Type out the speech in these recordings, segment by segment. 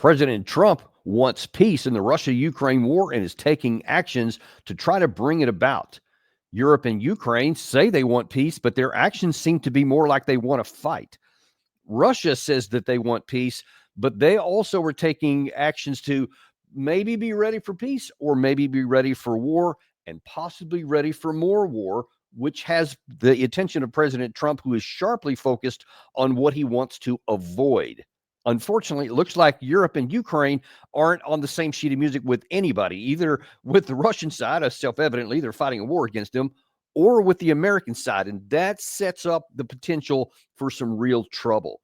President Trump wants peace in the Russia-Ukraine war and is taking actions to try to bring it about. Europe and Ukraine say they want peace, but their actions seem to be more like they want to fight. Russia says that they want peace, but they also are taking actions to maybe be ready for peace or maybe be ready for war and possibly ready for more war, which has the attention of President Trump, who is sharply focused on what he wants to avoid. Unfortunately, it looks like Europe and Ukraine aren't on the same sheet of music with anybody, either with the Russian side, as self-evidently they're fighting a war against them, or with the American side. And that sets up the potential for some real trouble.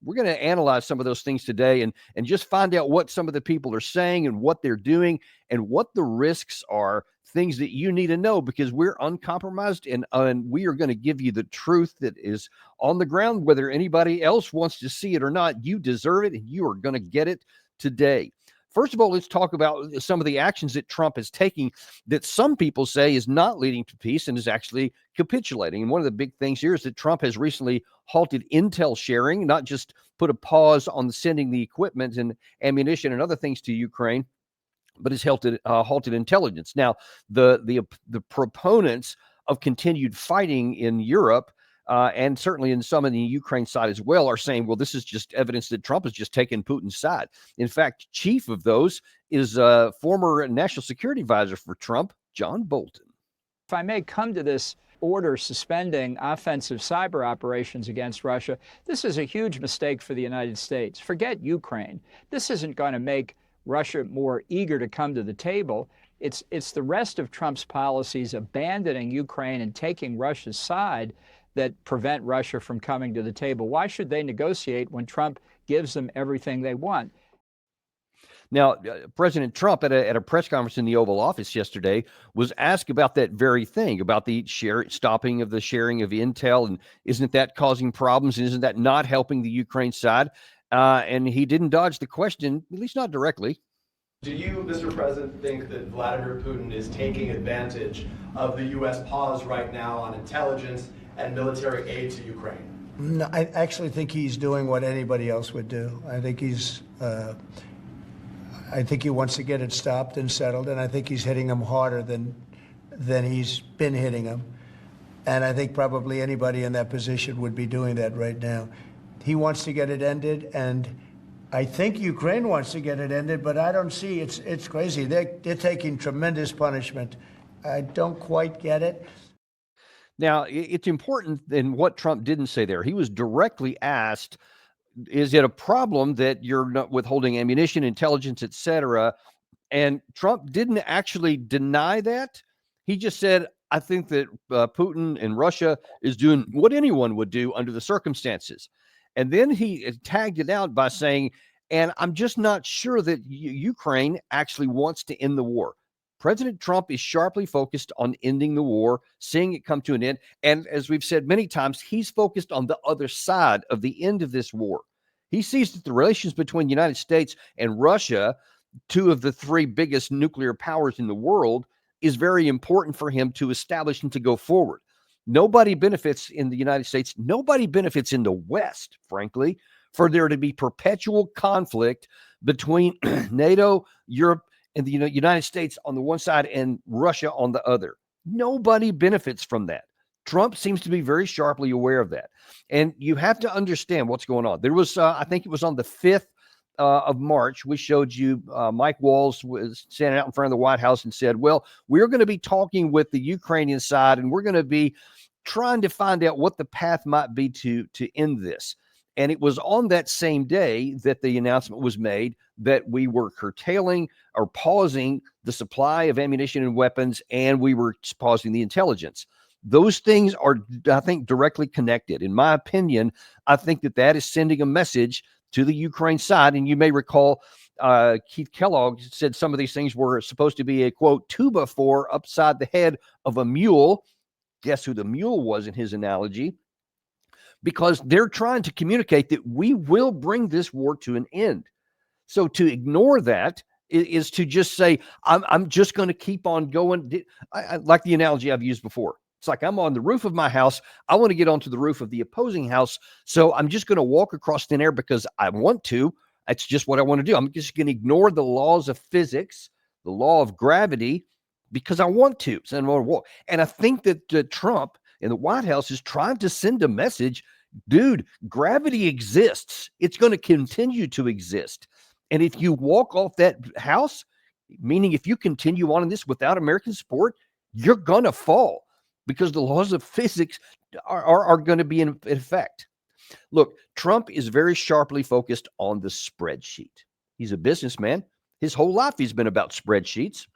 We're going to analyze some of those things today and just find out what some of the people are saying and what they're doing and what the risks are, things that you need to know, because we're uncompromised and we are going to give you the truth that is on the ground, whether anybody else wants to see it or not. You deserve it and you are going to get it today. First of all, let's talk about some of the actions that Trump is taking that some people say is not leading to peace and is actually capitulating. And one of the big things here is that Trump has recently halted intel sharing, not just put a pause on sending the equipment and ammunition and other things to Ukraine, but has halted intelligence. Now, the proponents of continued fighting in Europe and certainly in some of the Ukraine side as well are saying, well, this is just evidence that Trump has just taken Putin's side. In fact, chief of those is former national security advisor for Trump, John Bolton. If I may come to this order suspending offensive cyber operations against Russia, this is a huge mistake for the United States. Forget Ukraine. This isn't going to make Russia more eager to come to the table. It's the rest of Trump's policies abandoning Ukraine and taking Russia's side that prevent Russia from coming to the table. Why should they negotiate when Trump gives them everything they want? Now, President Trump at a press conference in the Oval Office yesterday was asked about that very thing, about the stopping of the sharing of intel, and isn't that causing problems, and isn't that not helping the Ukraine side? And he didn't dodge the question, at least not directly. Do you, Mr. President, think that Vladimir Putin is taking advantage of the U.S. pause right now on intelligence and military aid to Ukraine? No, I actually think he's doing what anybody else would do. I think he wants to get it stopped and settled, and I think he's hitting them harder than he's been hitting them. And I think probably anybody in that position would be doing that right now. He wants to get it ended, and I think Ukraine wants to get it ended, but I don't see it's crazy. They're taking tremendous punishment. I don't quite get it. Now, it's important in what Trump didn't say there. He was directly asked, is it a problem that you're not withholding ammunition, intelligence, et cetera? And Trump didn't actually deny that. He just said, I think that Putin and Russia is doing what anyone would do under the circumstances. And then he tagged it out by saying, and I'm just not sure that Ukraine actually wants to end the war. President Trump is sharply focused on ending the war, seeing it come to an end. And as we've said many times, he's focused on the other side of the end of this war. He sees that the relations between the United States and Russia, two of the three biggest nuclear powers in the world, is very important for him to establish and to go forward. Nobody benefits in the United States. Nobody benefits in the West, frankly, for there to be perpetual conflict between NATO, Europe, and the United States on the one side and Russia on the other. Nobody benefits from that. Trump seems to be very sharply aware of that. And you have to understand what's going on. There was, I think it was on the 5th of March, we showed you Mike Walls was standing out in front of the White House and said, well, we're going to be talking with the Ukrainian side, and we're going to be trying to find out what the path might be to end this. And it was on that same day that the announcement was made that we were curtailing or pausing the supply of ammunition and weapons, and we were pausing the intelligence. Those things are, I think, directly connected. In my opinion, I think that is sending a message to the Ukraine side. And you may recall Keith Kellogg said some of these things were supposed to be a, quote, tuba for upside the head of a mule. Guess who the mule was in his analogy? Because they're trying to communicate that we will bring this war to an end. So to ignore that is to just say, I'm just going to keep on going. I like the analogy I've used before. It's like I'm on the roof of my house. I want to get onto the roof of the opposing house. So I'm just going to walk across thin air because I want to. That's just what I want to do. I'm just going to ignore the laws of physics, the law of gravity, because I want to. And I think that Trump and the White House is trying to send a message, dude, gravity exists. It's going to continue to exist. And if you walk off that house, meaning if you continue on in this without American support, you're going to fall because the laws of physics are going to be in effect. Look, Trump is very sharply focused on the spreadsheet. He's a businessman. His whole life he's been about spreadsheets,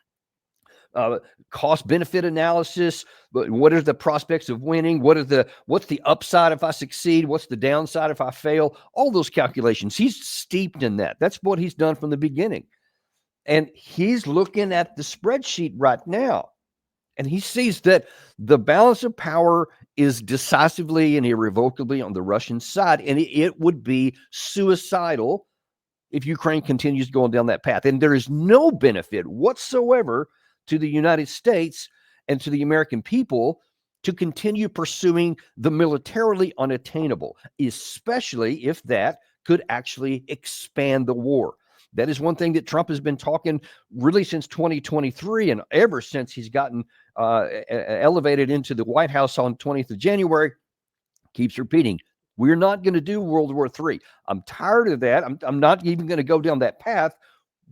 cost benefit analysis. But what are the prospects of winning? What's the upside if I succeed? What's the downside if I fail? All those calculations. He's steeped in that. That's what he's done from the beginning. And he's looking at the spreadsheet right now. And he sees that the balance of power is decisively and irrevocably on the Russian side. And it would be suicidal if Ukraine continues going down that path. And there is no benefit whatsoever to the United States and to the American people to continue pursuing the militarily unattainable, especially if that could actually expand the war. That is one thing that Trump has been talking really since 2023, and ever since he's gotten elevated into the White House on 20th of January, keeps repeating, we're not going to do World War III. I'm tired of that. I'm not even going to go down that path,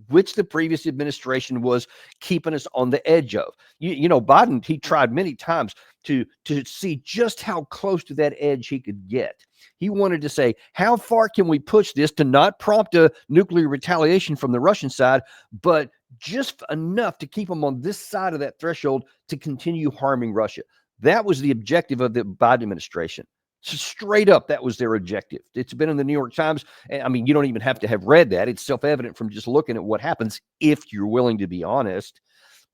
which the previous administration was keeping us on the edge of. You know, Biden, he tried many times to see just how close to that edge he could get. He wanted to say, how far can we push this to not prompt a nuclear retaliation from the Russian side, but just enough to keep them on this side of that threshold to continue harming Russia. That was the objective of the Biden administration. So straight up, that was their objective. It's been in the New York Times. I mean, you don't even have to have read that. It's self-evident from just looking at what happens if you're willing to be honest.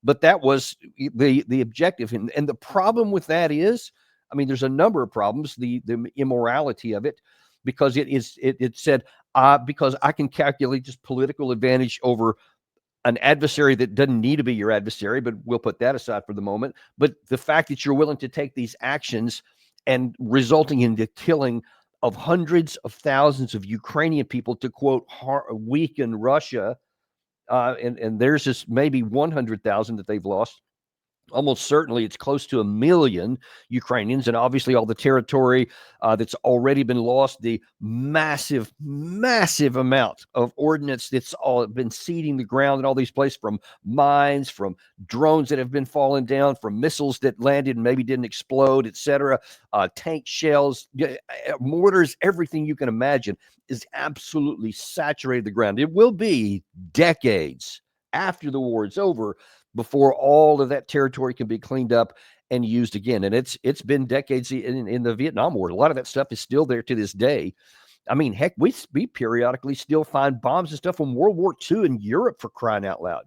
But that was the objective. And the problem with that is, I mean, there's a number of problems. The immorality of it, because it said, because I can calculate this political advantage over an adversary that doesn't need to be your adversary, but we'll put that aside for the moment. But the fact that you're willing to take these actions and resulting in the killing of hundreds of thousands of Ukrainian people to, quote, weaken Russia, and there's this maybe 100,000 that they've lost. Almost certainly it's close to 1 million Ukrainians, and obviously all the territory that's already been lost, the massive, massive amount of ordnance that's all been seeding the ground in all these places, from mines, from drones that have been falling down, from missiles that landed and maybe didn't explode, etc. Tank shells, mortars, everything you can imagine is absolutely saturated the ground. It will be decades after the war is over before all of that territory can be cleaned up and used again. And it's been decades in the Vietnam War. A lot of that stuff is still there to this day. I mean, heck, we periodically still find bombs and stuff from World War II in Europe, for crying out loud.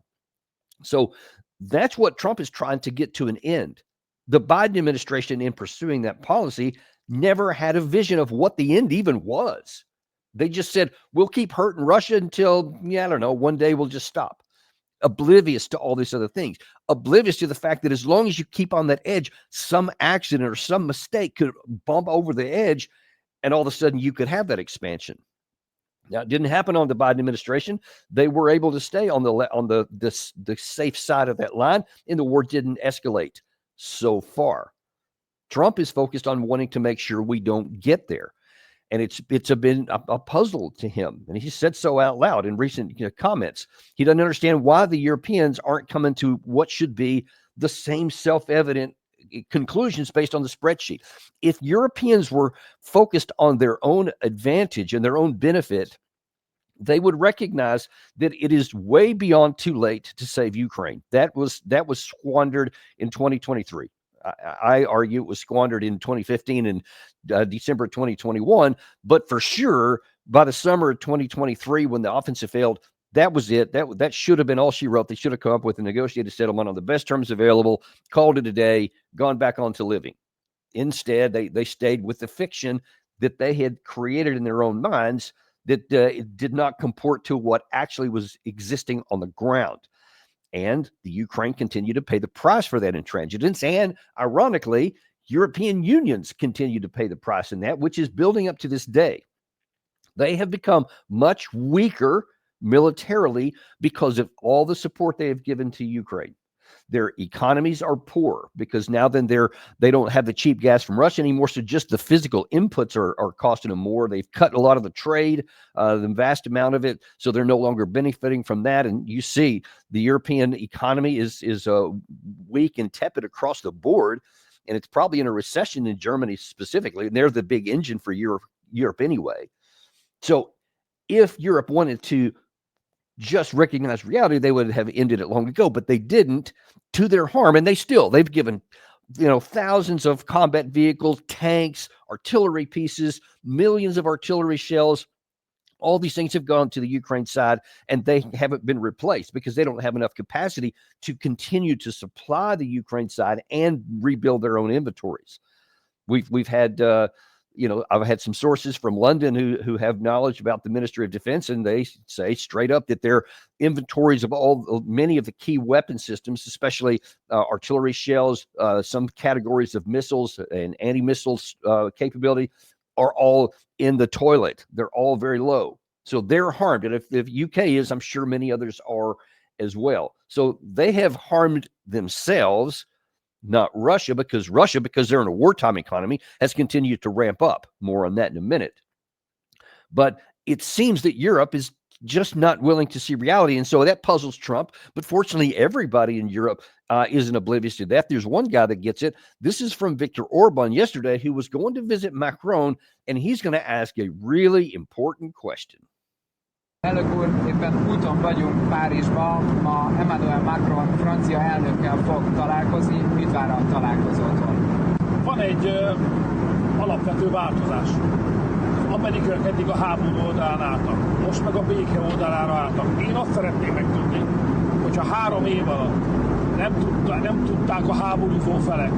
So that's what Trump is trying to get to an end. The Biden administration, in pursuing that policy, never had a vision of what the end even was. They just said, we'll keep hurting Russia until, I don't know, one day we'll just stop. Oblivious to all these other things, oblivious to the fact that as long as you keep on that edge, some accident or some mistake could bump over the edge, and all of a sudden you could have that expansion. Now, it didn't happen on the Biden administration. They were able to stay on the safe side of that line, and the war didn't escalate so far. Trump is focused on wanting to make sure we don't get there. And it's been a puzzle to him. And he said so out loud in recent comments. He doesn't understand why the Europeans aren't coming to what should be the same self-evident conclusions based on the spreadsheet. If Europeans were focused on their own advantage and their own benefit, they would recognize that it is way beyond too late to save Ukraine. That was squandered in 2023. I argue it was squandered in 2015 and December 2021, but for sure by the summer of 2023, when the offensive failed, that was it. That should have been all she wrote. They should have come up with a negotiated settlement on the best terms available, called it a day, gone back on to living. Instead, they stayed with the fiction that they had created in their own minds that it did not comport to what actually was existing on the ground. And the Ukraine continued to pay the price for that intransigence. And ironically, European unions continue to pay the price in that, which is building up to this day. They have become much weaker militarily because of all the support they have given to Ukraine. Their economies are poor because now then they don't have the cheap gas from Russia anymore. So just the physical inputs are costing them more. They've cut a lot of the trade, the vast amount of it. So they're no longer benefiting from that. And you see the European economy is weak and tepid across the board. And it's probably in a recession in Germany specifically. And they're the big engine for Europe anyway. So if Europe wanted to just recognize reality, they would have ended it long ago, but they didn't, to their harm. And they've given, thousands of combat vehicles, tanks, artillery pieces, millions of artillery shells. All these things have gone to the Ukraine side, and they haven't been replaced because they don't have enough capacity to continue to supply the Ukraine side and rebuild their own inventories. We've had I've had some sources from London who have knowledge about the Ministry of Defense, and they say straight up that their inventories of many of the key weapon systems, especially artillery shells, some categories of missiles and anti-missiles capability, are all in the toilet. They're all very low. So they're harmed. And if UK is, I'm sure many others are as well. So they have harmed themselves, not Russia, because they're in a wartime economy, has continued to ramp up. More on that in a minute. But it seems that Europe is just not willing to see reality. And so that puzzles Trump. But fortunately, everybody in Europe isn't oblivious to that. There's one guy that gets it. This is from Viktor Orban yesterday, who was going to visit Macron, and he's going to ask a really important question. Elnök úr, éppen úton vagyunk Párizsba, ma Emmanuel Macron francia elnökkel fog találkozni. Mit vár a találkozótól? Van egy alapvető változás. Az amerikaiak eddig a háború oldalán álltak, most meg a béke oldalára álltak. Én azt szeretném megtudni, hogyha 3 év alatt nem tudták a háborúzó felek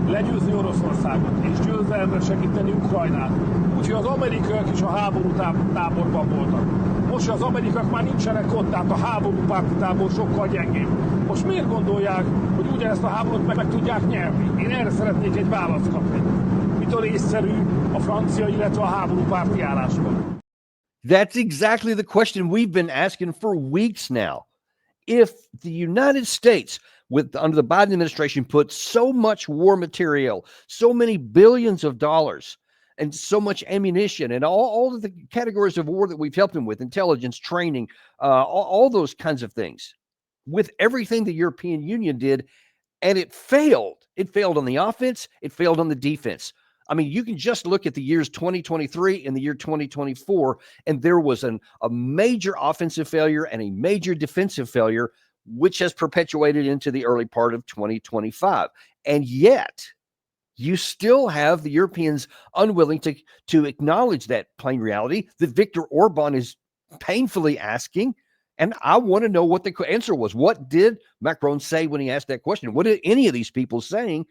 legyőzni Oroszországot és győzelemre segíteni Ukrajnát. Úgyhogy az amerikaiak is a háború táborban voltak. Most az amerikaiak már nincsenek ott, tehát a háborúpárti tábor sokkal gyengébb. Most miért gondolják, hogy ugyanezt a háborút meg tudják nyerni? Én erre szeretnék egy választ kapni. Mitől észszerű a francia, illetve a háborúpárti álláspont? That's exactly the question we've been asking for weeks now. If the United States, under the Biden administration, put so much war material, so many billions of dollars, and so much ammunition, and all of the categories of war that we've helped them with, intelligence, training, all those kinds of things, with everything the European Union did, and it failed. It failed on the offense. It failed on the defense. I mean, you can just look at the years 2023 and the year 2024, and there was a major offensive failure and a major defensive failure, which has perpetuated into the early part of 2025. And yet, you still have the Europeans unwilling to acknowledge that plain reality that Viktor Orban is painfully asking. And I want to know what the answer was. What did Macron say when he asked that question? What did any of these people saying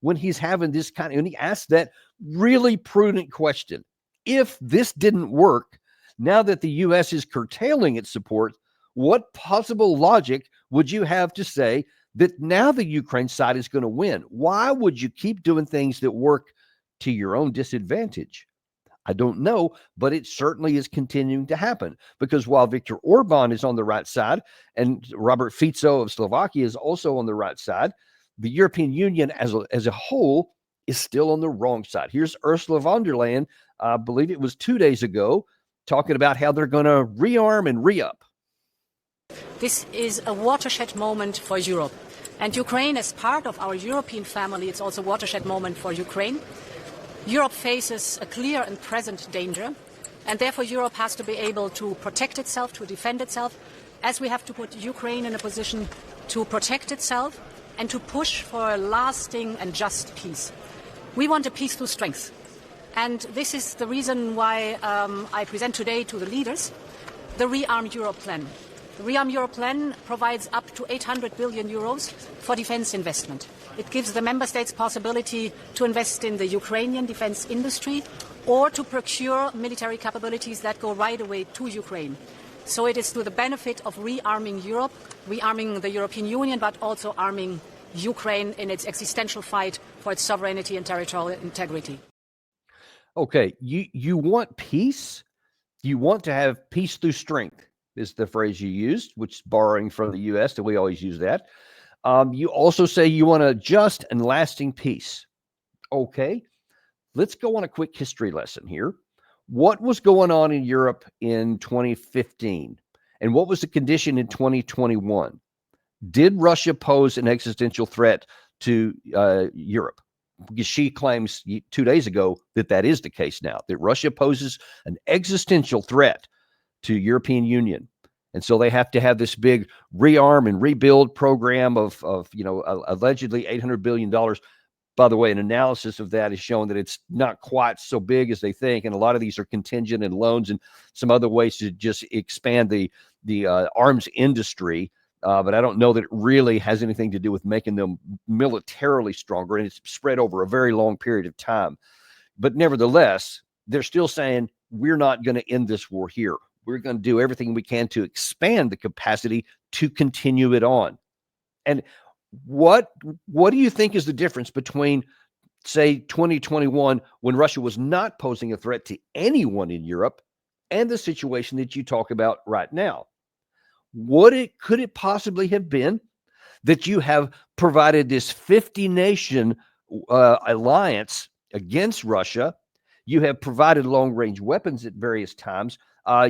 when he's having this when he asked that really prudent question? If this didn't work, now that the U.S. is curtailing its support, what possible logic would you have to say that now the Ukraine side is going to win? Why would you keep doing things that work to your own disadvantage? I don't know, but it certainly is continuing to happen, because while Viktor Orban is on the right side and Robert Fico of Slovakia is also on the right side, the European Union as a whole is still on the wrong side. Here's Ursula von der Leyen, I believe it was 2 days ago, talking about how they're going to rearm and re-up. This is a watershed moment for Europe. And Ukraine, as part of our European family, it's also a watershed moment for Ukraine. Europe faces a clear and present danger, and therefore Europe has to be able to protect itself, to defend itself, as we have to put Ukraine in a position to protect itself and to push for a lasting and just peace. We want a peace through strength. And this is the reason why I present today to the leaders the Rearm Europe plan. The Rearm Europe plan provides up to 800 billion euros for defense investment. It gives the member states possibility to invest in the Ukrainian defense industry or to procure military capabilities that go right away to Ukraine. So it is to the benefit of rearming Europe, rearming the European Union, but also arming Ukraine in its existential fight for its sovereignty and territorial integrity. Okay, you want peace? You want to have peace through strength is the phrase you used, which is borrowing from the U.S. that we always use that. You also say you want a just and lasting peace. Okay, let's go on a quick history lesson here. What was going on in Europe in 2015? And what was the condition in 2021? Did Russia pose an existential threat to Europe? Because she claims 2 days ago that that is the case now, that Russia poses an existential threat to European Union. And so they have to have this big rearm and rebuild program of allegedly $800 billion. By the way, an analysis of that is showing that it's not quite so big as they think. And a lot of these are contingent and loans and some other ways to just expand the arms industry. But I don't know that it really has anything to do with making them militarily stronger. And it's spread over a very long period of time. But nevertheless, they're still saying, we're not going to end this war here. We're going to do everything we can to expand the capacity to continue it on. And what do you think is the difference between, say, 2021, when Russia was not posing a threat to anyone in Europe, and the situation that you talk about right now? Could it possibly have been that you have provided this 50-nation alliance against Russia? You have provided long-range weapons at various times.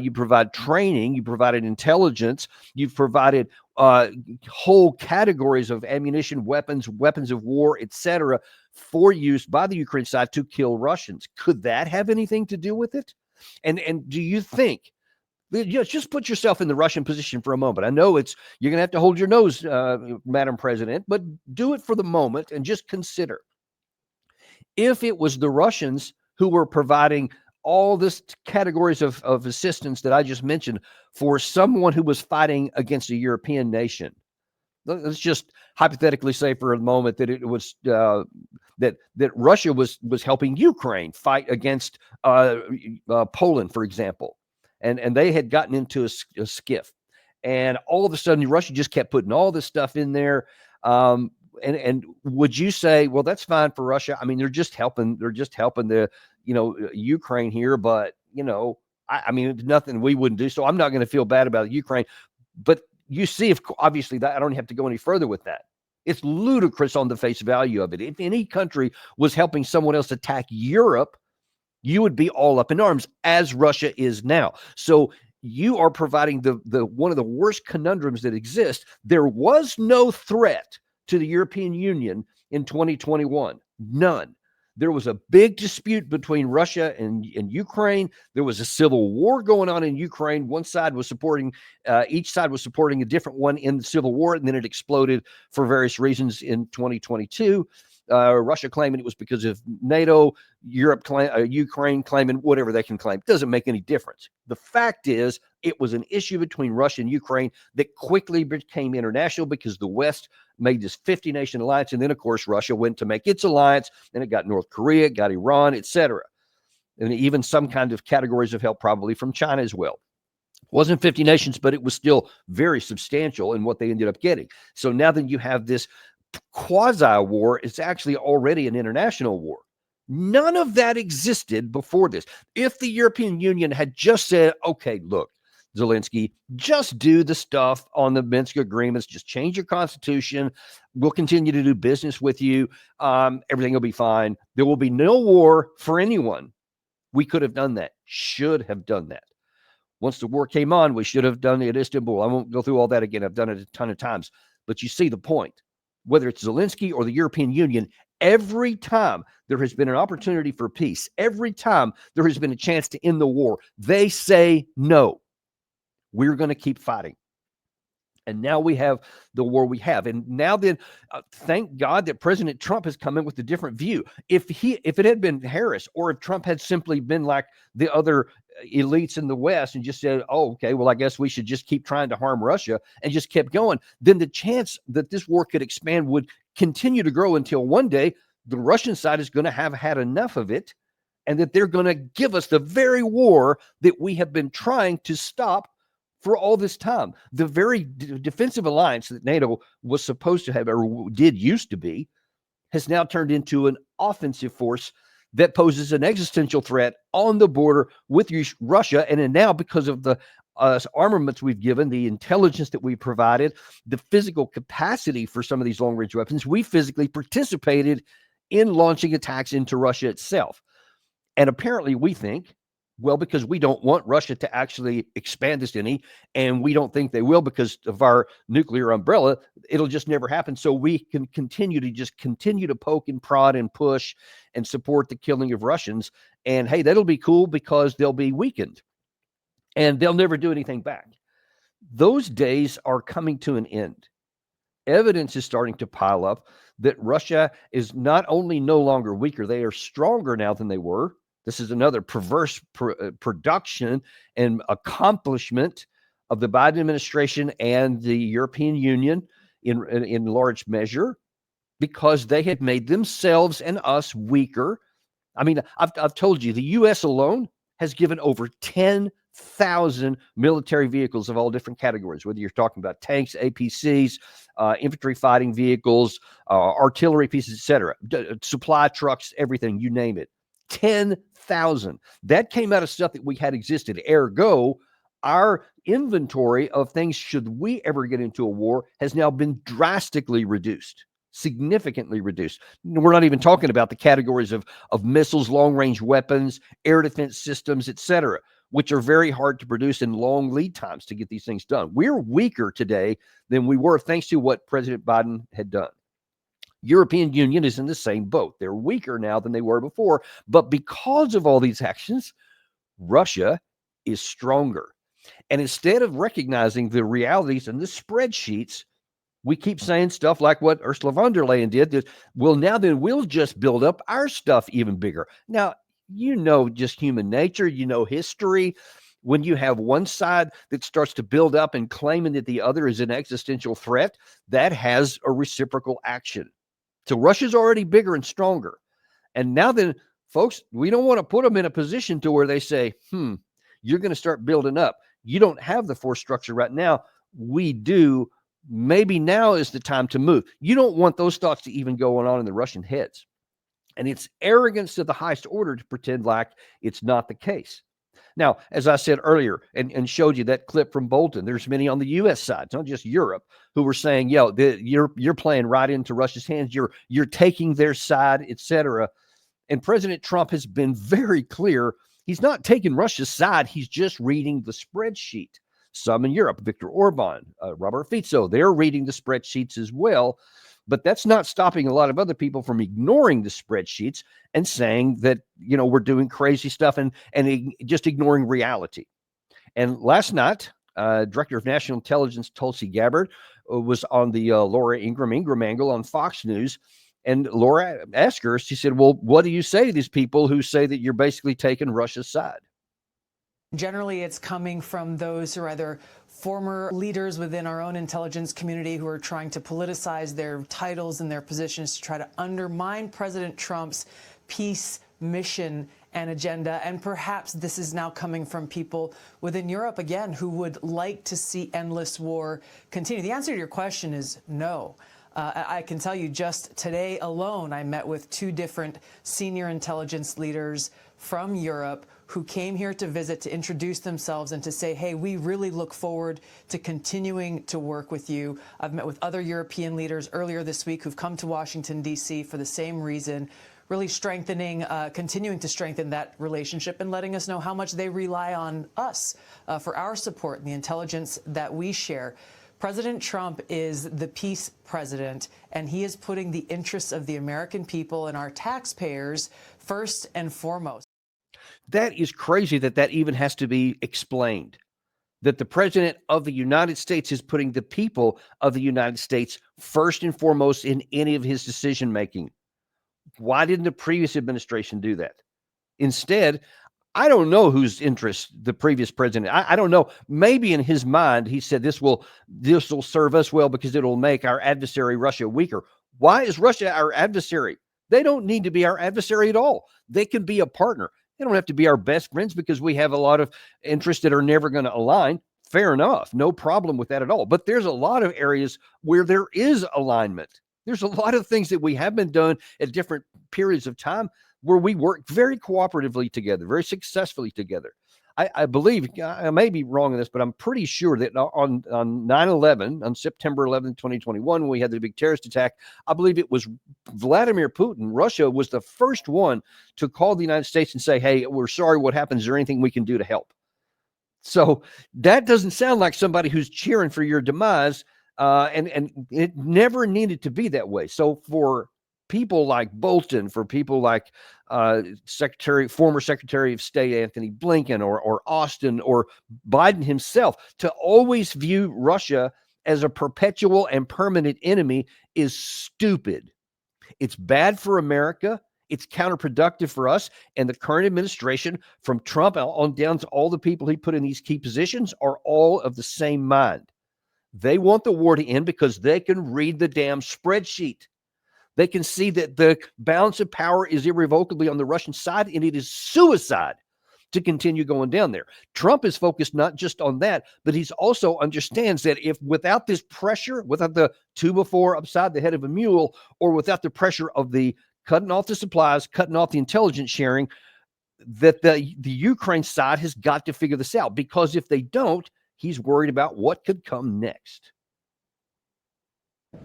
You provide training. You provided intelligence. You've provided whole categories of ammunition, weapons of war, etc., for use by the Ukraine side to kill Russians. Could that have anything to do with it? And do you think? Just put yourself in the Russian position for a moment. I know you're going to have to hold your nose, Madam President, but do it for the moment and just consider. If it was the Russians who were providing all this categories of assistance that I just mentioned for someone who was fighting against a European nation, let's just hypothetically say for a moment that it was that Russia was helping Ukraine fight against Poland, for example, and they had gotten into a skiff, and all of a sudden Russia just kept putting all this stuff in there. And would you say, well, that's fine for Russia? I mean, they're just helping the Ukraine here, but I mean, nothing we wouldn't do. So I'm not going to feel bad about Ukraine. But you see, if obviously that I don't have to go any further with that. It's ludicrous on the face value of it. If any country was helping someone else attack Europe, you would be all up in arms, as Russia is now. So you are providing the one of the worst conundrums that exist. There was no threat to the European Union in 2021. None. There was a big dispute between Russia and Ukraine. There was a civil war going on in Ukraine. One side was supporting, each side was supporting a different one in the civil war, and then it exploded for various reasons in 2022. Russia claiming it was because of NATO, Ukraine claiming whatever they can claim. Doesn't make any difference. The fact is, it was an issue between Russia and Ukraine that quickly became international because the West made this 50-nation alliance. And then, of course, Russia went to make its alliance. Then it got North Korea, it got Iran, etc. And even some kind of categories of help probably from China as well. It wasn't 50 nations, but it was still very substantial in what they ended up getting. So now that you have this quasi-war, it's actually already an international war. None of that existed before this. If the European Union had just said, okay, look, Zelensky, just do the stuff on the Minsk agreements, just change your constitution, we'll continue to do business with you, everything will be fine. There will be no war for anyone. We could have done that, should have done that. Once the war came on, we should have done it at Istanbul. I won't go through all that again. I've done it a ton of times. But you see the point. Whether it's Zelensky or the European Union, every time there has been an opportunity for peace, every time there has been a chance to end the war, they say no. We're going to keep fighting. And now we have the war we have. And now then, thank God that President Trump has come in with a different view. If it had been Harris, or if Trump had simply been like the other elites in the West and just said, oh, okay, well, I guess we should just keep trying to harm Russia and just kept going, then the chance that this war could expand would continue to grow until one day the Russian side is going to have had enough of it, and that they're going to give us the very war that we have been trying to stop for all this time. The very defensive alliance that NATO was supposed to have, or did used to be, has now turned into an offensive force that poses an existential threat on the border with Russia. And then now, because of the armaments we've given, the intelligence that we provided, the physical capacity for some of these long-range weapons, we physically participated in launching attacks into Russia itself. And apparently we think, well, because we don't want Russia to actually expand this any, and we don't think they will because of our nuclear umbrella, it'll just never happen. So we can continue to poke and prod and push and support the killing of Russians. And hey, that'll be cool because they'll be weakened and they'll never do anything back. Those days are coming to an end. Evidence is starting to pile up that Russia is not only no longer weaker, they are stronger now than they were. This is another perverse production and accomplishment of the Biden administration and the European Union in large measure, because they had made themselves and us weaker. I mean, I've told you, the U.S. alone has given over 10,000 military vehicles of all different categories, whether you're talking about tanks, APCs, infantry fighting vehicles, artillery pieces, etc., supply trucks, everything, you name it. 10,000. That came out of stuff that we had existed. Ergo, our inventory of things, should we ever get into a war, has now been drastically reduced, significantly reduced. We're not even talking about the categories of missiles, long-range weapons, air defense systems, etc., which are very hard to produce and long lead times to get these things done. We're weaker today than we were thanks to what President Biden had done. European Union is in the same boat. They're weaker now than they were before, but because of all these actions, Russia is stronger. And instead of recognizing the realities and the spreadsheets, we keep saying stuff like what Ursula von der Leyen did, that, well, now then we'll just build up our stuff even bigger. Now, you know, just human nature, you know, history. When you have one side that starts to build up and claiming that the other is an existential threat, that has a reciprocal action. So Russia's already bigger and stronger. And now then, folks, we don't want to put them in a position to where they say, you're going to start building up. You don't have the force structure right now. We do. Maybe now is the time to move. You don't want those thoughts to even go on in the Russian heads. And it's arrogance of the highest order to pretend like it's not the case. Now, as I said earlier and showed you that clip from Bolton, there's many on the U.S. side, it's not just Europe, who were saying, you're playing right into Russia's hands. You're taking their side, etc. And President Trump has been very clear. He's not taking Russia's side. He's just reading the spreadsheet. Some in Europe, Viktor Orban, Robert Fico, they're reading the spreadsheets as well. But that's not stopping a lot of other people from ignoring the spreadsheets and saying that, we're doing crazy stuff and just ignoring reality. And last night, Director of National Intelligence Tulsi Gabbard was on the Laura Ingraham angle on Fox News. And Laura asked her, she said, well, what do you say to these people who say that you're basically taking Russia's side? Generally, it's coming from those who are either former leaders within our own intelligence community who are trying to politicize their titles and their positions to try to undermine President Trump's peace mission and agenda. And perhaps this is now coming from people within Europe, again, who would like to see endless war continue. The answer to your question is no. I can tell you just today alone, I met with 2 different senior intelligence leaders from Europe who came here to visit, to introduce themselves and to say, hey, we really look forward to continuing to work with you. I've met with other European leaders earlier this week who've come to Washington, D.C. for the same reason, really continuing to strengthen that relationship and letting us know how much they rely on us for our support and the intelligence that we share. President Trump is the peace president, and he is putting the interests of the American people and our taxpayers first and foremost. That is crazy that even has to be explained, that the president of the United States is putting the people of the United States first and foremost in any of his decision making. Why didn't the previous administration do that? Instead, I don't know whose interest the previous president, I don't know. Maybe in his mind, he said this will serve us well because it will make our adversary Russia weaker. Why is Russia our adversary? They don't need to be our adversary at all. They can be a partner. They don't have to be our best friends because we have a lot of interests that are never going to align. Fair enough. No problem with that at all. But there's a lot of areas where there is alignment. There's a lot of things that we have been done at different periods of time where we work very cooperatively together, very successfully together. I believe, I may be wrong in this, but I'm pretty sure that on 9/11, on September 11th, 2021, when we had the big terrorist attack, I believe it was Vladimir Putin, Russia was the first one to call the United States and say, hey, we're sorry what happened. Is there anything we can do to help? So that doesn't sound like somebody who's cheering for your demise. And it never needed to be that way. So for people like Bolton, for people like former Secretary of State Anthony Blinken or Austin or Biden himself, to always view Russia as a perpetual and permanent enemy is stupid. It's bad for America. It's counterproductive for us. And the current administration, from Trump on down to all the people he put in these key positions, are all of the same mind. They want the war to end because they can read the damn spreadsheet. They can see that the balance of power is irrevocably on the Russian side, and it is suicide to continue going down there. Trump is focused not just on that, but he's also understands that if without this pressure, without the 2x4 upside the head of a mule, or without the pressure of the cutting off the supplies, cutting off the intelligence sharing, that the Ukraine side has got to figure this out, because if they don't, he's worried about what could come next.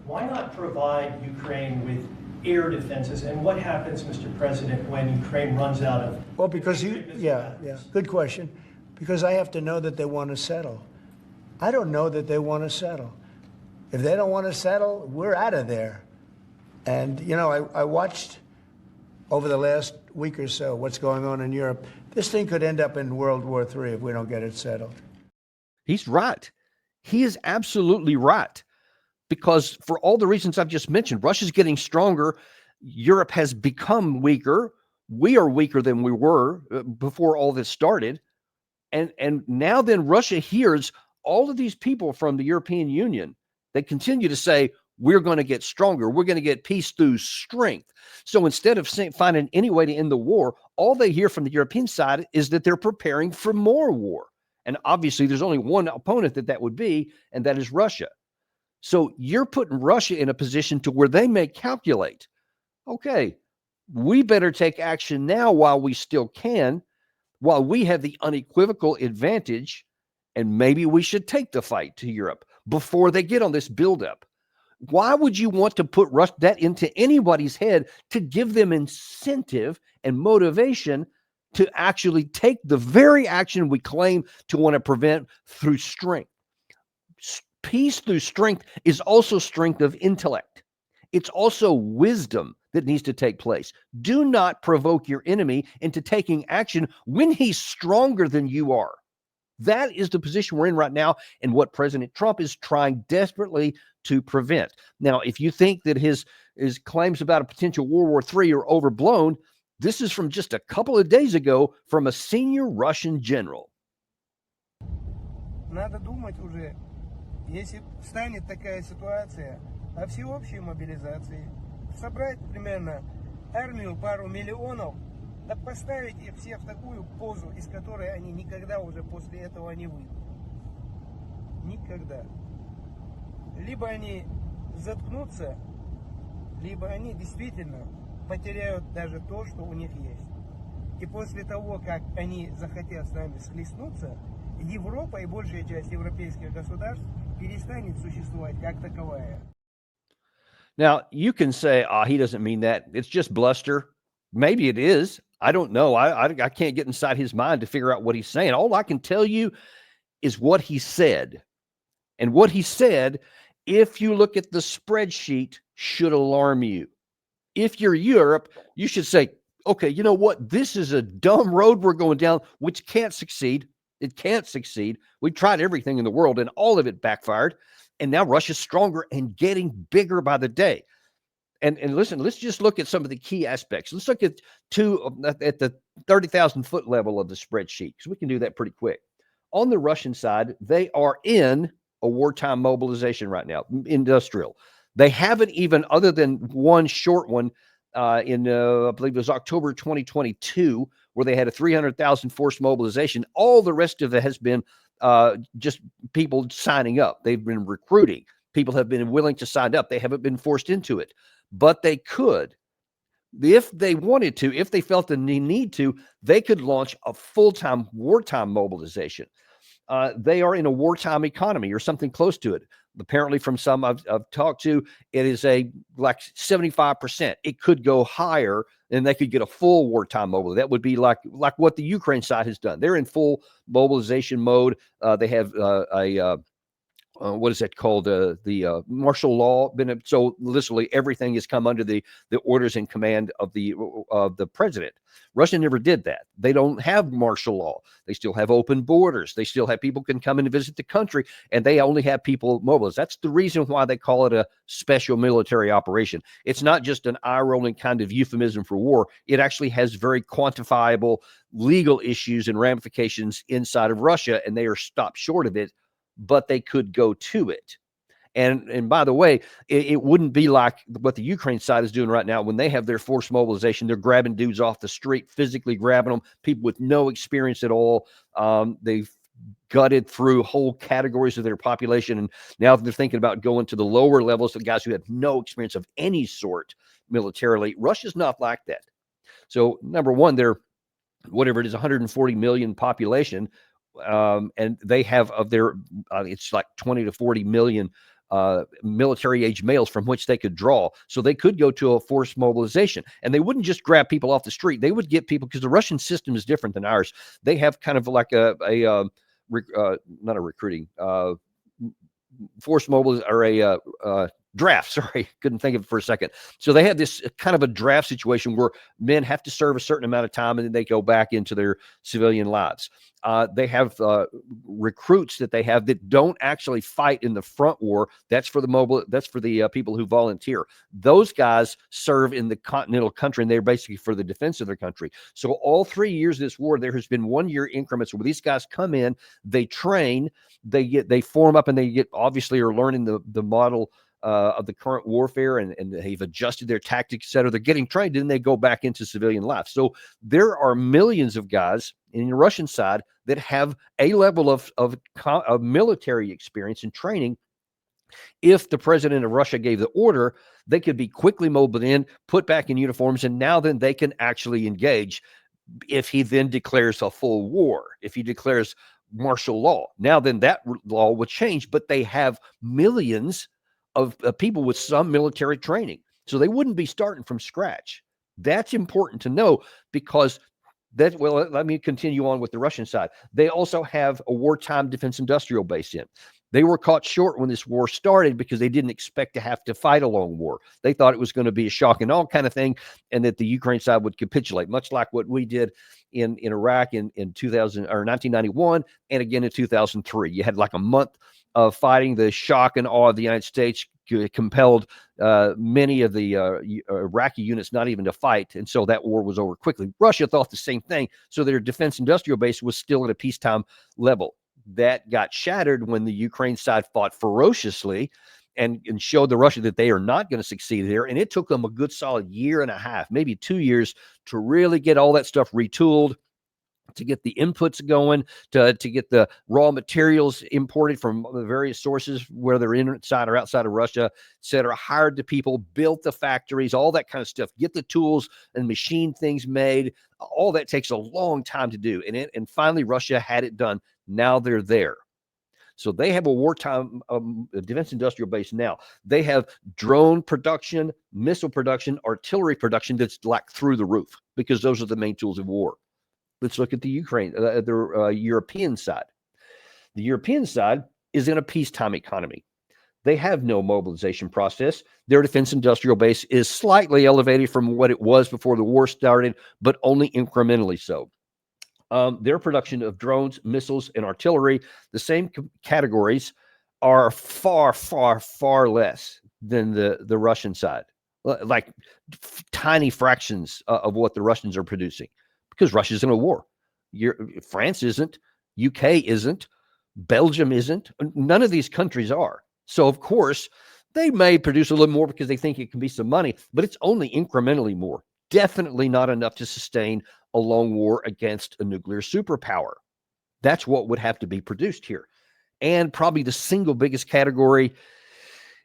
Why not provide Ukraine with air defenses? And what happens, Mr. President, when Ukraine runs out of... Well, because good question. Because I have to know that they want to settle. I don't know that they want to settle. If they don't want to settle, we're out of there. And, you know, I watched over the last week or so what's going on in Europe. This thing could end up in World War III if we don't get it settled. He's right. He is absolutely right. Because for all the reasons I've just mentioned, Russia's getting stronger. Europe has become weaker. We are weaker than we were before all this started. And now then Russia hears all of these people from the European Union. They continue to say, we're going to get stronger. We're going to get peace through strength. So instead of finding any way to end the war, all they hear from the European side is that they're preparing for more war. And obviously there's only one opponent that would be, and that is Russia. So you're putting Russia in a position to where they may calculate, okay, we better take action now while we still can, while we have the unequivocal advantage, and maybe we should take the fight to Europe before they get on this buildup. Why would you want to put that into anybody's head to give them incentive and motivation to actually take the very action we claim to want to prevent through strength? Peace through strength is also strength of intellect. It's also wisdom that needs to take place. Do not provoke your enemy into taking action when he's stronger than you are. That is the position we're in right now, and what President Trump is trying desperately to prevent. Now, if you think that his claims about a potential World War III are overblown, this is from just a couple of days ago from a senior Russian general. Надо думать уже, если станет такая ситуация, о всеобщей мобилизации, собрать примерно армию пару миллионов, да поставить их всех в такую позу, из которой они никогда уже после этого не выйдут. Никогда. Либо они заткнутся, либо они действительно потеряют даже то, что у них есть. И после того, как они захотят с нами схлестнуться, Европа и большая часть европейских государств перестанет существовать как таковая. Now, you can say, he doesn't mean that. It's just bluster. Maybe it is. I don't know. I can't get inside his mind to figure out what he's saying. All I can tell you is what he said. And what he said, if you look at the spreadsheet, should alarm you. If you're Europe, you should say, okay, you know what? This is a dumb road we're going down, which can't succeed. It can't succeed. We've tried everything in the world, and all of it backfired. And now Russia's stronger and getting bigger by the day. And listen, let's just look at some of the key aspects. Let's look at the 30,000 foot level of the spreadsheet, because we can do that pretty quick. On the Russian side, they are in a wartime mobilization right now, industrial. They haven't even, other than one short one in, I believe it was October 2022, where they had a 300,000 force mobilization. All the rest of it has been just people signing up. They've been recruiting. People have been willing to sign up. They haven't been forced into it, but they could. If they wanted to, if they felt the need to, they could launch a full-time wartime mobilization. They are in a wartime economy or something close to it. Apparently, from some I've talked to, it is like 75%. It could go higher, and they could get a full wartime mobile. That would be like what the Ukraine side has done. They're in full mobilization mode. They have what is that called? The martial law. So literally everything has come under the orders and command of the president. Russia never did that. They don't have martial law. They still have open borders. They still have people can come in and visit the country, and they only have people mobilized. That's the reason why they call it a special military operation. It's not just an eye-rolling kind of euphemism for war. It actually has very quantifiable legal issues and ramifications inside of Russia, and they are stopped short of it, but they could go to it. And by the way, it wouldn't be like what the Ukraine side is doing right now when they have their forced mobilization. They're grabbing dudes off the street, physically grabbing them, people with no experience at all. They've gutted through whole categories of their population. And now they're thinking about going to the lower levels, the guys who have no experience of any sort militarily. Russia's not like that. So number one, they're whatever it is, 140 million population. And they have of their, it's like 20 to 40 million military age males from which they could draw. So they could go to a forced mobilization, and they wouldn't just grab people off the street. They would get people, because the Russian system is different than ours. They have kind of like not a recruiting, forced mobile or a draft. Sorry, couldn't think of it for a second. So they have this kind of a draft situation where men have to serve a certain amount of time and then they go back into their civilian lives. They have recruits that they have that don't actually fight in the front war. That's for the people who volunteer. Those guys serve in the continental country, and they're basically for the defense of their country. So all 3 years of this war, there has been 1 year increments where these guys come in, they train, they form up, and they obviously are learning the model of the current warfare, and they've adjusted their tactics, et cetera. They're getting trained, and they go back into civilian life. So there are millions of guys in the Russian side that have a level of military experience and training. If the president of Russia gave the order, they could be quickly mobilized in, put back in uniforms, and now then they can actually engage. If he then declares a full war, if he declares martial law, now then that law would change, but they have millions of people with some military training. So they wouldn't be starting from scratch. That's important to know, because let me continue on with the Russian side. They also have a wartime defense industrial base in. They were caught short when this war started because they didn't expect to have to fight a long war. They thought it was going to be a shock and awe kind of thing, and that the Ukraine side would capitulate, much like what we did in Iraq in 1991 and again in 2003. You had like a month of fighting. The shock and awe of the United States compelled many of the Iraqi units not even to fight, and so that war was over quickly. Russia thought the same thing, so their defense industrial base was still at a peacetime level. That got shattered when the Ukraine side fought ferociously and showed the Russia that they are not going to succeed there, and it took them a good solid year and a half, maybe 2 years, to really get all that stuff retooled, to get the inputs going, to get the raw materials imported from the various sources, whether inside or outside of Russia, et cetera, hired the people, built the factories, all that kind of stuff, get the tools and machine things made. All that takes a long time to do. And finally, Russia had it done. Now they're there. So they have a wartime defense industrial base now. They have drone production, missile production, artillery production that's like through the roof, because those are the main tools of war. Let's look at the European side. The European side is in a peacetime economy. They have no mobilization process. Their defense industrial base is slightly elevated from what it was before the war started, but only incrementally so. Their production of drones, missiles, and artillery, the same categories, are far, far, far less than the Russian side, like tiny fractions of what the Russians are producing, because Russia's in a war. France isn't, UK isn't, Belgium isn't, none of these countries are. So, of course, they may produce a little more because they think it can be some money, but it's only incrementally more. Definitely not enough to sustain a long war against a nuclear superpower. That's what would have to be produced here. And probably the single biggest category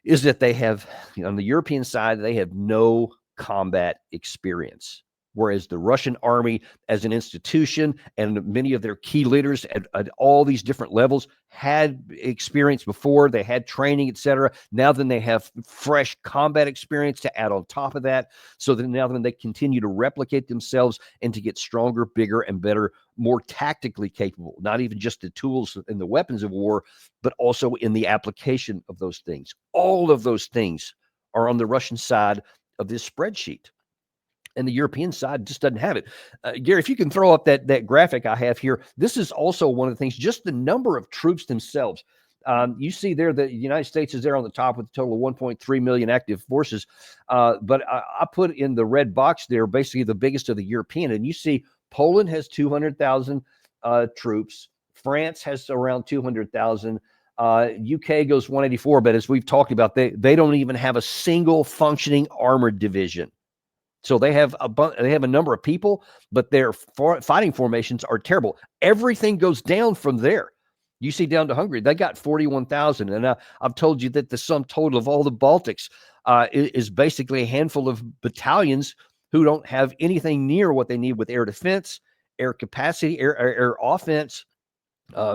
is that they have, on the European side, they have no combat experience. Whereas the Russian army as an institution and many of their key leaders at all these different levels had experience before, they had training, etc. Now then they have fresh combat experience to add on top of that, so that now then they continue to replicate themselves and to get stronger, bigger, and better, more tactically capable, not even just the tools and the weapons of war, but also in the application of those things. All of those things are on the Russian side of this spreadsheet. And the European side just doesn't have it. Gary, if you can throw up that graphic I have here, this is also one of the things, just the number of troops themselves. You see there that the United States is there on the top with a total of 1.3 million active forces. But I put in the red box there basically the biggest of the European. And you see Poland has 200,000 troops. France has around 200,000. UK goes 184. But as we've talked about, they don't even have a single functioning armored division. So they have a number of people, but their fighting formations are terrible. Everything goes down from there. You see down to Hungary, they got 41,000. And I've told you that the sum total of all the Baltics is basically a handful of battalions who don't have anything near what they need with air defense, air capacity, air offense,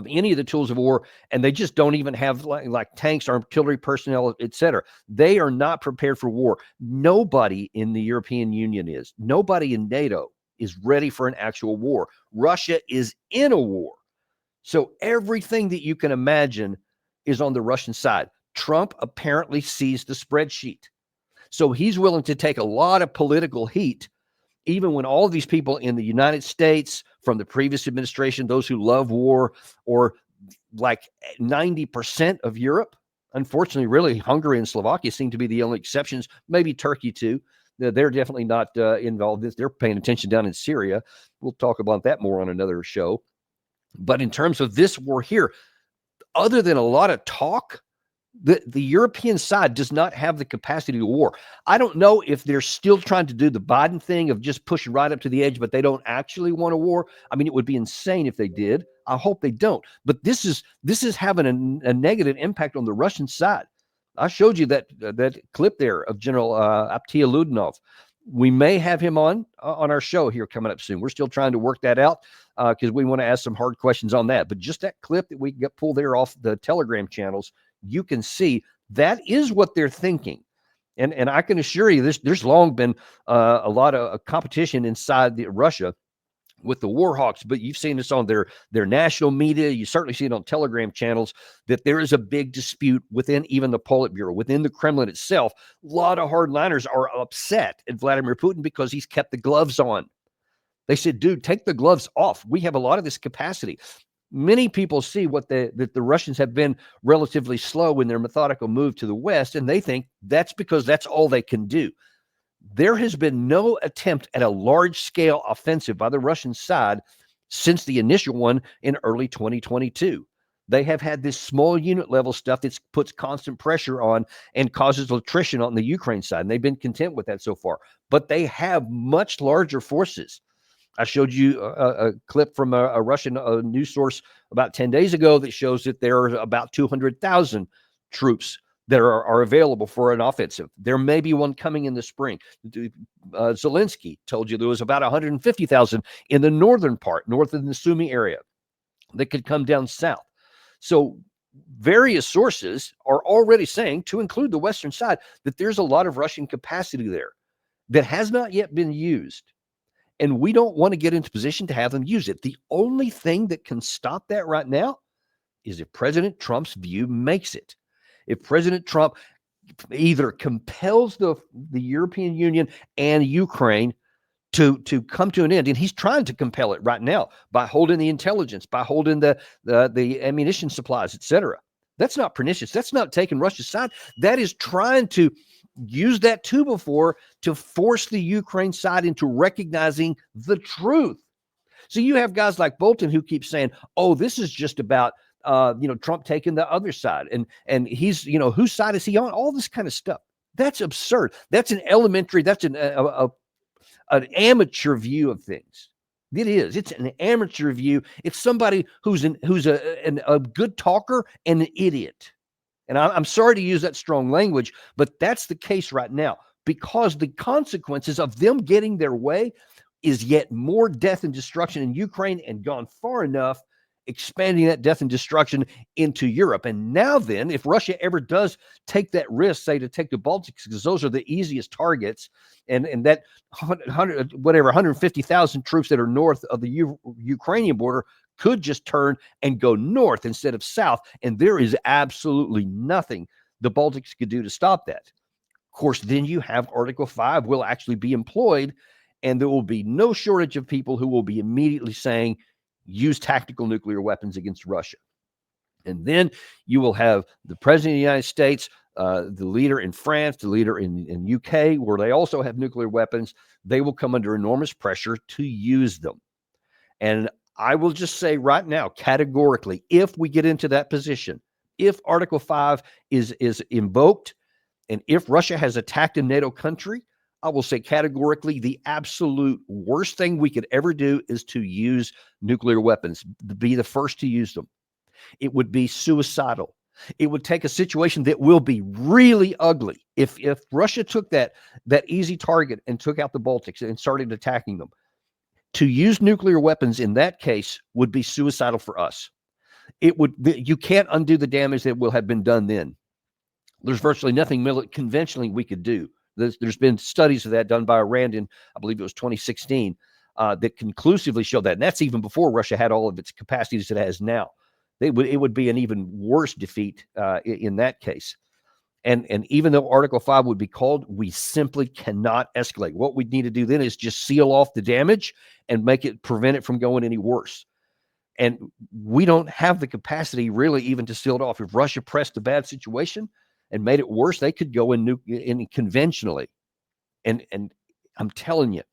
any of the tools of war, and they just don't even have like tanks, artillery personnel, etc. They are not prepared for war. Nobody in the European Union is. Nobody in NATO is ready for an actual war. Russia is in a war. So everything that you can imagine is on the Russian side. Trump apparently sees the spreadsheet. So he's willing to take a lot of political heat, even when all of these people in the United States from the previous administration, those who love war, or like 90% of Europe, unfortunately, really Hungary and Slovakia seem to be the only exceptions, maybe Turkey too. They're definitely not involved in this. They're paying attention down in Syria. We'll talk about that more on another show. But in terms of this war here, other than a lot of talk, the European side does not have the capacity to war. I don't know if they're still trying to do the Biden thing of just pushing right up to the edge, but they don't actually want a war. I mean, it would be insane if they did. I hope they don't. But this is having a negative impact on the Russian side. I showed you that clip there of General Aptia Ludinov. We may have him on our show here coming up soon. We're still trying to work that out because we want to ask some hard questions on that. But just that clip that we got pulled there off the Telegram channels, you can see that is what they're thinking. And I can assure you there's long been a lot of competition inside Russia with the war hawks, but you've seen this on their national media. You certainly see it on Telegram channels that there is a big dispute within even the Politburo, within the Kremlin itself. A lot of hardliners are upset at Vladimir Putin because he's kept the gloves on. They said, dude, take the gloves off. We have a lot of this capacity. Many people see that the Russians have been relatively slow in their methodical move to the West, and they think that's because that's all they can do. There has been no attempt at a large-scale offensive by the Russian side since the initial one in early 2022. They have had this small unit level stuff that puts constant pressure on and causes attrition on the Ukraine side, and they've been content with that so far. But they have much larger forces. I showed you a clip from a Russian news source about 10 days ago that shows that there are about 200,000 troops that are available for an offensive. There may be one coming in the spring. Zelensky told you there was about 150,000 in the northern part, north of the Sumy area, that could come down south. So various sources are already saying, to include the Western side, that there's a lot of Russian capacity there that has not yet been used. And we don't want to get into position to have them use it. The only thing that can stop that right now is if President Trump's view makes it. If President Trump either compels the European Union and Ukraine to come to an end, and he's trying to compel it right now by holding the intelligence, by holding the ammunition supplies, etc. That's not pernicious. That's not taking Russia's side. That is trying to use that tool before to force the Ukraine side into recognizing the truth. So you have guys like Bolton who keep saying, oh, this is just about Trump taking the other side, and he's, whose side is he on? All this kind of stuff. That's absurd. That's an amateur view of things. It is. It's an amateur view. It's somebody who's a good talker and an idiot. And I'm sorry to use that strong language, but that's the case right now. because the consequences of them getting their way is yet more death and destruction in Ukraine, and gone far enough, expanding that death and destruction into Europe. And now then, if Russia ever does take that risk, say to take the Baltics, because those are the easiest targets, and that 150,000 troops that are north of the Ukrainian border could just turn and go north instead of south. And there is absolutely nothing the Baltics could do to stop that. Of course, then you have Article 5 will actually be employed, and there will be no shortage of people who will be immediately saying, use tactical nuclear weapons against Russia. And then you will have the president of the United States, the leader in France, the leader in UK, where they also have nuclear weapons. They will come under enormous pressure to use them. And I will just say right now, categorically, if we get into that position, if Article 5 is invoked, and if Russia has attacked a NATO country, I will say categorically the absolute worst thing we could ever do is to use nuclear weapons, be the first to use them. It would be suicidal. It would take a situation that will be really ugly. If Russia took that easy target and took out the Baltics and started attacking them, to use nuclear weapons in that case would be suicidal for us. You can't undo the damage that will have been done then. There's virtually nothing conventionally we could do. There's been studies of that done by Rand in, I believe it was 2016, that conclusively showed that. And that's even before Russia had all of its capacities it has now. It would be an even worse defeat in that case. And even though Article 5 would be called, we simply cannot escalate. What we need to do then is just seal off the damage and prevent it from going any worse. And we don't have the capacity really even to seal it off. If Russia pressed a bad situation and made it worse, they could go in conventionally. And I'm telling you,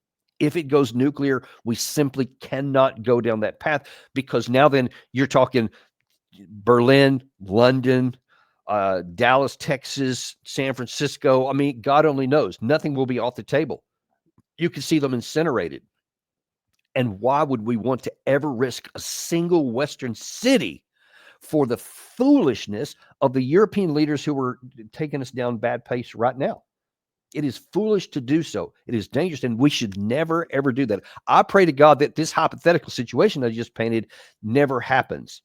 if it goes nuclear, we simply cannot go down that path, because now then you're talking Berlin, London, Dallas, Texas, San Francisco. I mean, God only knows. Nothing will be off the table. You can see them incinerated. And why would we want to ever risk a single Western city for the foolishness of the European leaders who are taking us down bad pace right now? It is foolish to do so. It is dangerous, and we should never, ever do that. I pray to God that this hypothetical situation I just painted never happens,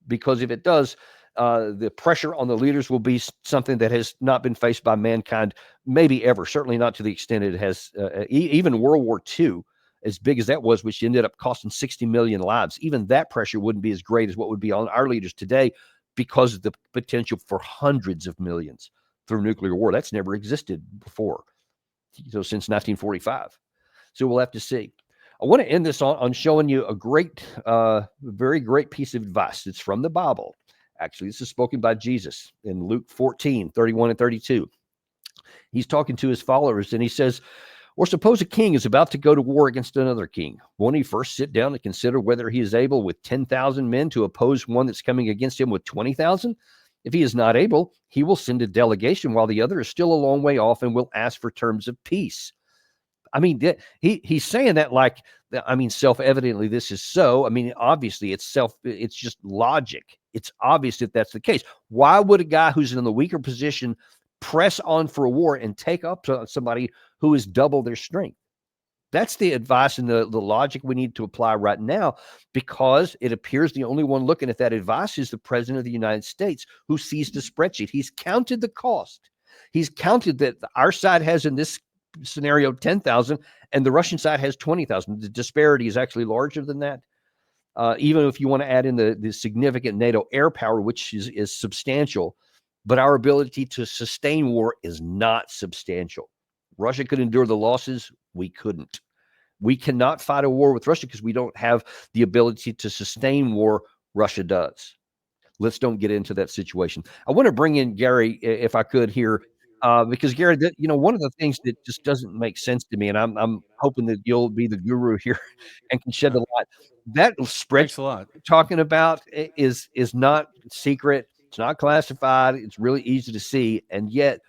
because if it does, the pressure on the leaders will be something that has not been faced by mankind, maybe ever, certainly not to the extent it has. Even World War II, as big as that was, which ended up costing 60 million lives, even that pressure wouldn't be as great as what would be on our leaders today, because of the potential for hundreds of millions through nuclear war. That's never existed before, so since 1945. So we'll have to see. I want to end this on showing you a great, very great piece of advice. It's from the Bible. Actually, this is spoken by Jesus in Luke 14, 31 and 32. He's talking to his followers, and he says, or suppose a king is about to go to war against another king. Won't he first sit down and consider whether he is able with 10,000 men to oppose one that's coming against him with 20,000? If he is not able, he will send a delegation while the other is still a long way off, and will ask for terms of peace. I mean, he's saying that like, I mean, self-evidently this is so. I mean, obviously it's just logic. It's obvious that that's the case. Why would a guy who's in the weaker position press on for a war and take up somebody who is double their strength? That's the advice and the logic we need to apply right now, because it appears the only one looking at that advice is the president of the United States, who sees the spreadsheet. He's counted the cost. He's counted that our side has, in this scenario, 10,000 and the Russian side has 20,000. The disparity is actually larger than that. Even if you want to add in the significant NATO air power, which is substantial, but our ability to sustain war is not substantial. Russia could endure the losses. We couldn't. We cannot fight a war with Russia because we don't have the ability to sustain war. Russia does. Let's don't get into that situation. I want to bring in Gary, if I could, here, because Gary, one of the things that just doesn't make sense to me, and I'm hoping that you'll be the guru here and can shed the light. That spreadsheet talking about is not secret. It's not classified. It's really easy to see. And yet,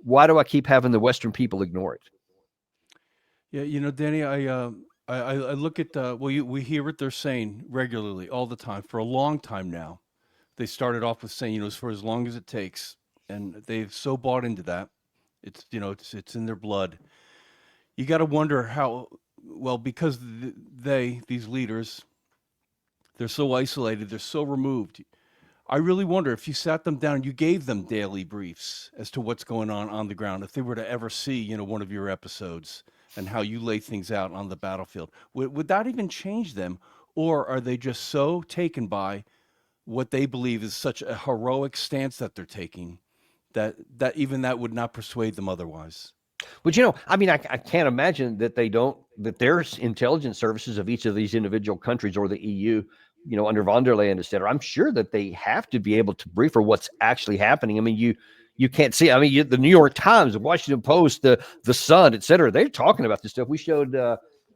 why do I keep having the Western people ignore it? Yeah, Danny, I look at we hear what they're saying regularly, all the time, for a long time now. They started off with saying, for as long as it takes, and they've so bought into that It's it's in their blood. You got to wonder how well, because these leaders, they're so isolated, they're so removed. I really wonder if you sat them down and you gave them daily briefs as to what's going on the ground, if they were to ever see, one of your episodes and how you lay things out on the battlefield, would that even change them? Or are they just so taken by what they believe is such a heroic stance that they're taking that even that would not persuade them otherwise? But I mean, I can't imagine that that there's intelligence services of each of these individual countries or the EU, under von der Leyen, et cetera. I'm sure that they have to be able to brief for what's actually happening. I mean, you can't see. I mean, the New York Times, the Washington Post, the Sun, et cetera. They're talking about this stuff. We showed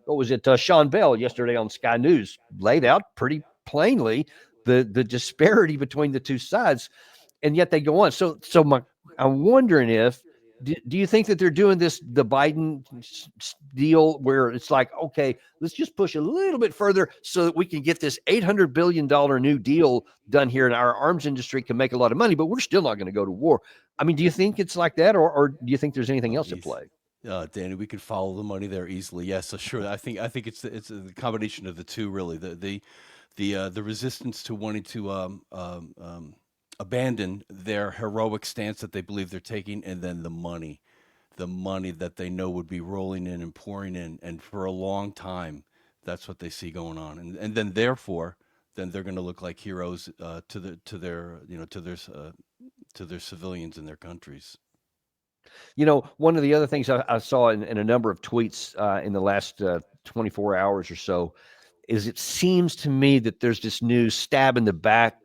what was it? Sean Bell yesterday on Sky News laid out pretty plainly the disparity between the two sides, and yet they go on. So I'm wondering if. Do you think that they're doing the Biden deal where it's like, okay, let's just push a little bit further so that we can get this $800 billion new deal done here and our arms industry can make a lot of money, but we're still not going to go to war? I mean, do you think it's like that, or do you think there's anything else at play? Danny, we could follow the money there easily. Yes, so sure. I think it's a combination of the two, really. The resistance to wanting to abandon their heroic stance that they believe they're taking, and then the money that they know would be rolling in and pouring in, and for a long time, that's what they see going on, and then therefore, then they're going to look like heroes to their civilians in their countries. One of the other things I saw in a number of tweets in the last 24 hours or so is it seems to me that there's this new stab in the back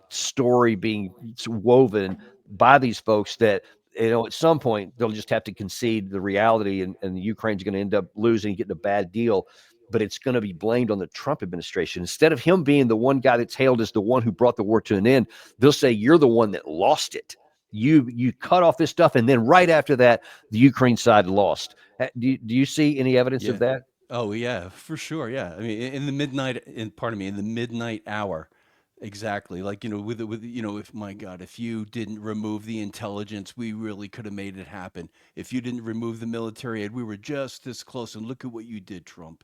story being woven by these folks that at some point they'll just have to concede the reality, and the Ukraine's going to end up losing, getting a bad deal, but it's going to be blamed on the Trump administration instead of him being the one guy that's hailed as the one who brought the war to an end. They'll say you're the one that lost it. You cut off this stuff, and then right after that, the Ukraine side lost. Do you see any evidence of that? Oh yeah, for sure. Yeah, I mean, in the midnight hour. Exactly. Like, if my God, if you didn't remove the intelligence, we really could have made it happen. If you didn't remove the military aid, we were just this close. And look at what you did, Trump.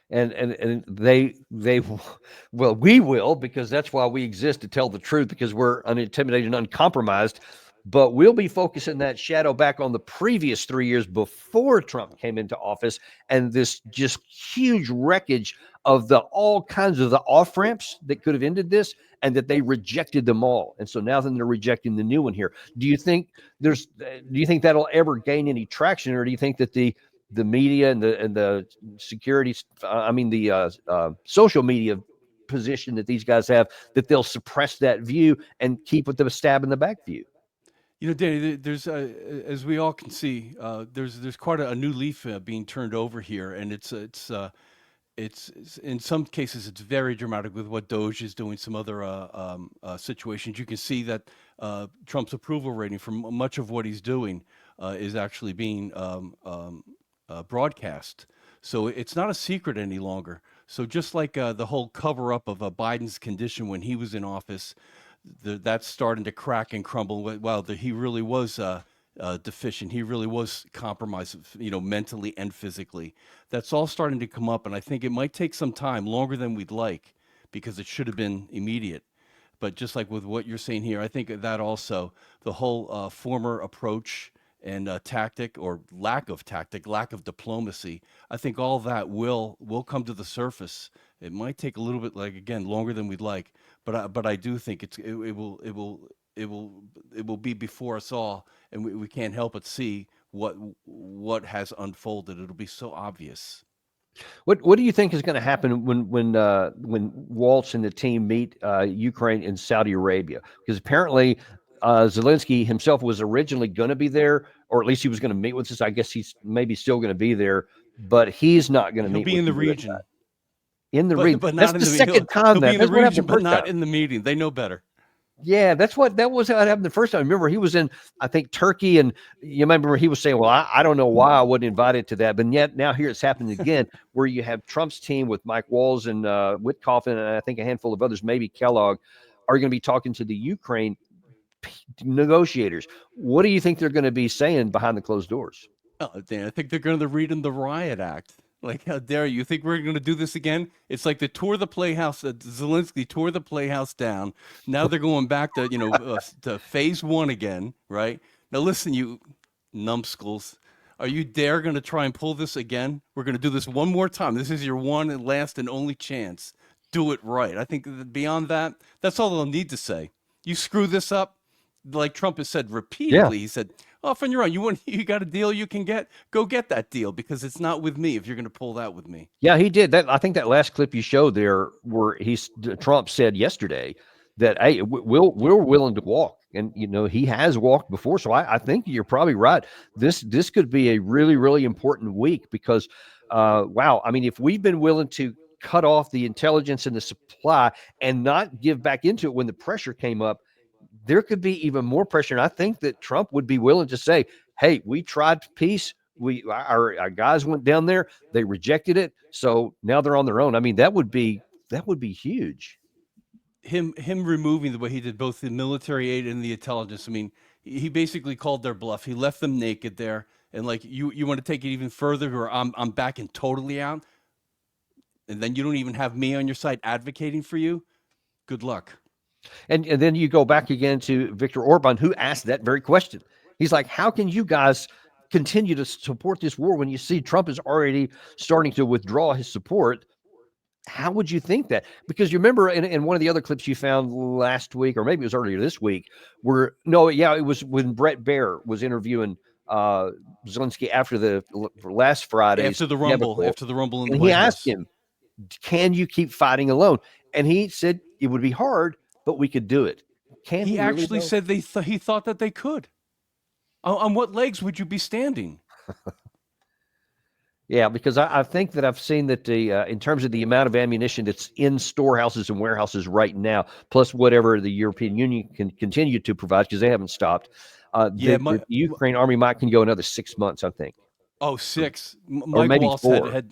And they well, we will, because that's why we exist, to tell the truth, because we're unintimidated and uncompromised. But we'll be focusing that shadow back on the previous 3 years before Trump came into office, and this just huge wreckage of all kinds of the off ramps that could have ended this, and that they rejected them all. And so now then they're rejecting the new one here. Do you think that'll ever gain any traction, or do you think that the media and the security, the social media position that these guys have, that they'll suppress that view and keep with the stab in the back view? Danny, there's as we all can see, there's quite a new leaf being turned over here, and it's in some cases it's very dramatic with what Doge is doing. Some other situations, you can see that Trump's approval rating for much of what he's doing is actually being broadcast. So it's not a secret any longer. So just like the whole cover up of Biden's condition when he was in office, that's starting to crack and crumble. Wow, he really was deficient. He really was compromised, mentally and physically. That's all starting to come up, and I think it might take some time, longer than we'd like, because it should have been immediate. But just like with what you're saying here, I think that also the whole former approach and tactic, or lack of tactic, lack of diplomacy, I think all that will come to the surface. It might take a little bit, longer than we'd like, but I do think it will be before us all, and we can't help but see what has unfolded. It'll be so obvious. What do you think is going to happen when Waltz and the team meet Ukraine and Saudi Arabia? Because apparently Zelensky himself was originally going to be there, or at least he was going to meet with us. I guess he's maybe still going to be there, but he's not going to meet. He'll be in the region. In the region, but that's not the in the second time. He'll be in the region, but not time. in the meeting. They know better. Yeah, that was how it happened the first time. Remember, he was in, I think, Turkey, and you remember he was saying, well, I don't know why I wasn't invited to that. But yet now here it's happening again, where you have Trump's team with Mike Walls and Witkoff and I think a handful of others, maybe Kellogg, are going to be talking to the Ukraine negotiators. What do you think they're going to be saying behind the closed doors? Oh, Dan, I think they're going to read in the riot act. Like, how dare you? Think we're going to do this again? It's like they tore the Playhouse. Zelensky tore the Playhouse down. Now they're going back to to phase one again, right? Now listen, you numbskulls, are you dare going to try and pull this again? We're going to do this one more time. This is your one and last and only chance. Do it right. I think that beyond that, that's all they'll need to say. You screw this up, like Trump has said repeatedly. He said, off on your own. You got a deal you can get? Go get that deal, because it's not with me if you're going to pull that with me. Yeah, he did that. I think that last clip you showed there, where Trump said yesterday that, hey, we're willing to walk, and he has walked before. So I think you're probably right. This could be a really, really important week, because wow, I mean, if we've been willing to cut off the intelligence and the supply and not give back into it when the pressure came up, there could be even more pressure. And I think that Trump would be willing to say, hey, we tried peace. Our guys went down there. They rejected it. So now they're on their own. I mean, that would be huge. Him removing the way he did both the military aid and the intelligence. I mean, he basically called their bluff. He left them naked there. And like, you want to take it even further, or I'm backing totally out. And then you don't even have me on your side advocating for you. Good luck. And then you go back again to Viktor Orban, who asked that very question. He's like, how can you guys continue to support this war when you see Trump is already starting to withdraw his support? How would you think that? Because you remember in one of the other clips you found last week, or maybe it was earlier this week, it was when Brett Baer was interviewing Zelensky after the last Friday. After the Rumble in the White House. He asked him, can you keep fighting alone? And he said it would be hard, but we could do it. He actually said he thought that they could. On what legs would you be standing? Yeah, because I think that I've seen that in terms of the amount of ammunition that's in storehouses and warehouses right now, plus whatever the European Union can continue to provide, because they haven't stopped, the Ukraine army can go another 6 months, I think. Oh, 6. Or maybe Waltz 4. had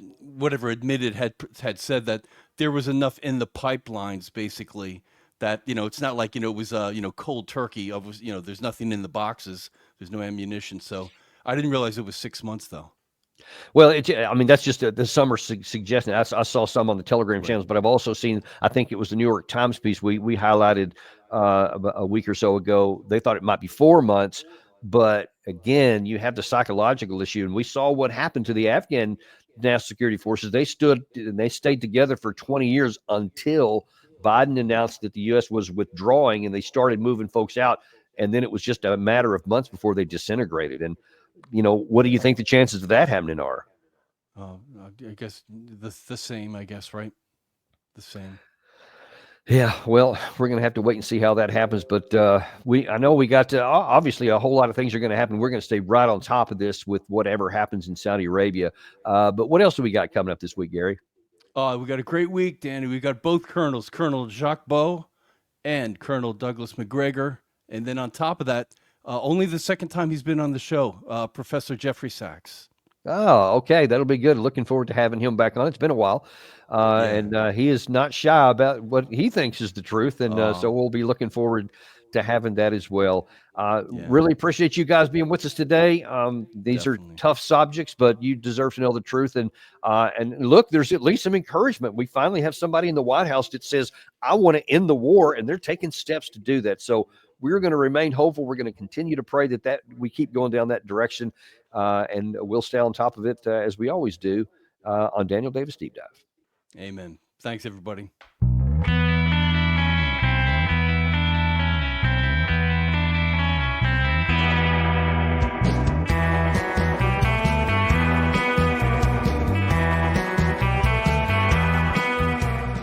said that there was enough in the pipelines, basically, that it's not like it was cold turkey of there's nothing in the boxes, there's no ammunition. So I didn't realize it was 6 months though. Well, I mean, that's just the summer suggestion. I saw some on the Telegram channels, but I've also seen, I think it was the New York Times piece we highlighted a week or so ago. They thought it might be 4 months, but again, you have the psychological issue, and we saw what happened to the Afghan national security forces. They stood and they stayed together for 20 years until Biden announced that the U.S. was withdrawing, and they started moving folks out. And then it was just a matter of months before they disintegrated. And, what do you think the chances of that happening are? I guess the same, I guess, right? The same. Yeah, well, we're going to have to wait and see how that happens. But I know we got obviously a whole lot of things are going to happen. We're going to stay right on top of this with whatever happens in Saudi Arabia. But what else do we got coming up this week, Gary? We got a great week, Danny. We got both colonels, Colonel Jacques Beau and Colonel Douglas McGregor. And then on top of that, only the second time he's been on the show, Professor Jeffrey Sachs. Oh, okay. That'll be good. Looking forward to having him back on. It's been a while. And he is not shy about what he thinks is the truth. And so we'll be looking forward to having that as well. Really appreciate you guys being with us today. These Definitely. are tough subjects, but you deserve to know the truth. And look, there's at least some encouragement. We finally have somebody in the White House that says, I want to end the war, and they're taking steps to do that. So we're going to remain hopeful. We're going to continue to pray that we keep going down that direction, and we'll stay on top of it as we always do on Daniel Davis Deep Dive. Amen. Thanks, everybody.